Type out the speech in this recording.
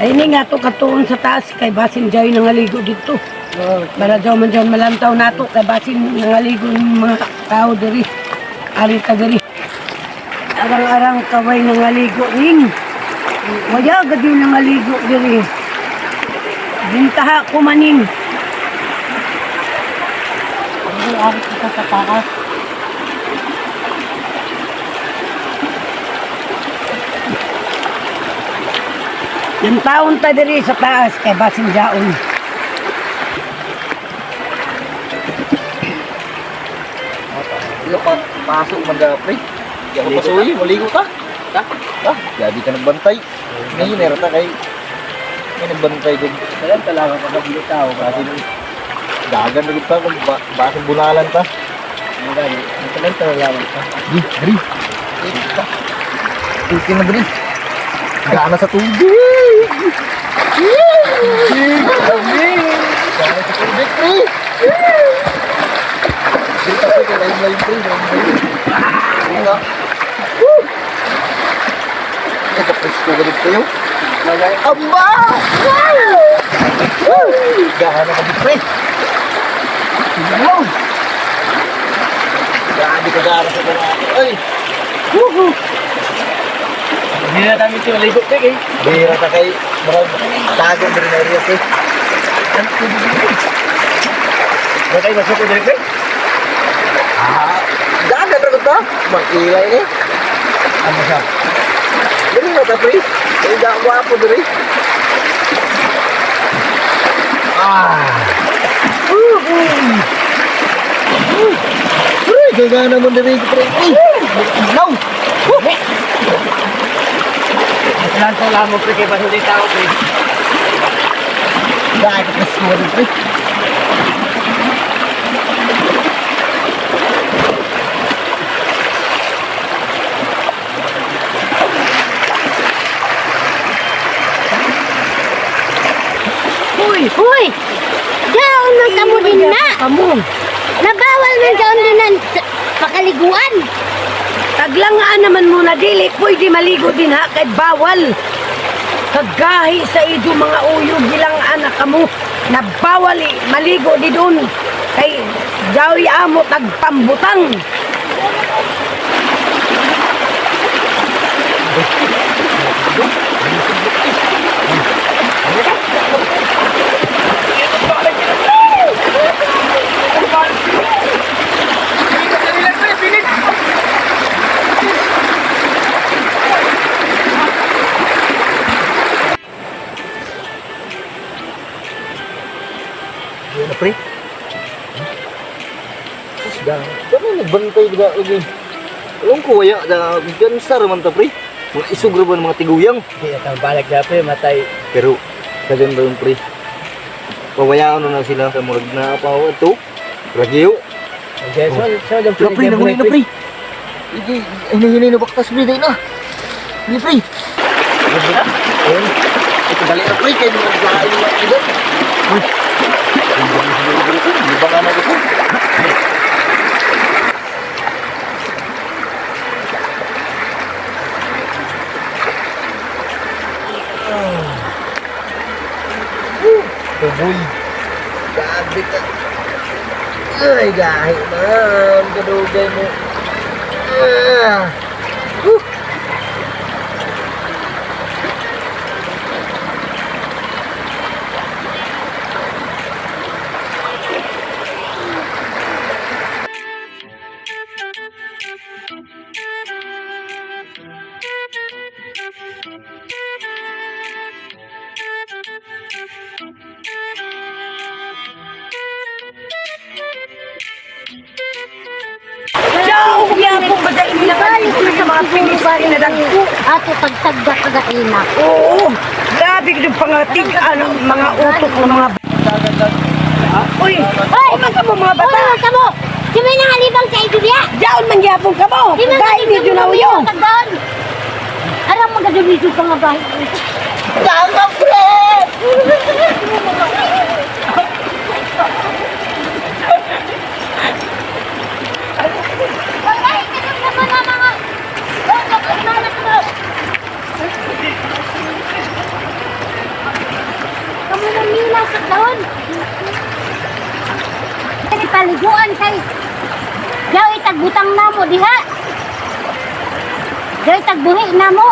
Laini nga to katuon sa taas kay basin jay nangaligo dito. Para jaw man dyan malantaw nato kay basin nangaligo ng mga tao diri. Ari ta diri. Arang-arang kaway nangaligo ring. Waya gad yung nangaligo diri. Bintaha ko maning. Ari kita sa taas. Yung taon ta diri sa taas kay basin jaon. Lupa, pasok man da, pre. Di ako pasuwi, maligo ta. Ta? Ta? Jadi ka nagbantay. Ngayon, meron ta kay... May nagbantay din. Kaya talaga ka nabili tao. Kasi dagan na pa kung basang bunalan ta. Ang gani, ang talang talaga ta. Di, Dri. Ikin na, Dri. Gana sa tubig. Gana sa tubig, Dri. Dito pa kay lain-lain, Dri. Lain-lain. Nga. Ito, presko ka dito yun. Amba! Gana ka dito, Dri. Wow! Grabe ka gana sa ganito. Ay! Woohoo! Hindi na tayo ito malibot ka eh. Bihira ka kay tago na rin na rin eh. Ano ito dito? Ano kayo masuko dito eh? Dagan na ito. Mag-ilay eh. Ano siya? Dali mo ito pre. Ay daang wapo dali. Gagana mo dali pre. No! Lanto lang mo pre, kaya ba hindi tao pre? Dahil ka press mo rin pre. Uy! Daon man kamo din na! Kamu. Nabawal man daon din na pakaliguan! Taglangaan naman muna dili, pwede maligo din ha, kay bawal. Kagahi sa ido mga uyog bilang anak kamo, na bawal maligo di doon. Kay jawi amo tagpambutang. Ano pre? Susga. Kami nagbantay juga lagi. Alam ko waya da gansar man ta pre. Mga isugro ba ng mga tiguyang. Hindi na balik na pre, matay. Pero kagan ba yung pre? Pawayaan na sila sa murag na pa ito. Ragyo. Okay, so yung Na pre, nahuli na pre. Hindi, hinihinay na baktas pre, dahil na. Hindi pre. Hindi na? Ito dali na pre, kayo naglahain na ito. Uy. Hindi ba nga na ito? Tuboy. Gabi ka. Ay, gahi man. Kadugay mo. Ciao, yapo ba dahil nilabalik na sa mga pinisari na dagko. Ato pagsagda kagaina. Oo, grabe yung pangatig, mga utok ng mga Uy, ka mo mga bata. Uy, kamo! Di may nangalibang sa idubya! Diyaon man yapong ka mo. Di man Dahil medyo na uyo. Tagdaan! Aram magadumidyo pa nga ba? Tama, pre! Pagkain ka naman na mga... taon. Kasi paliguan kay Diyaw itagbutang na mo diha. Diyaw itagbuhi na mo.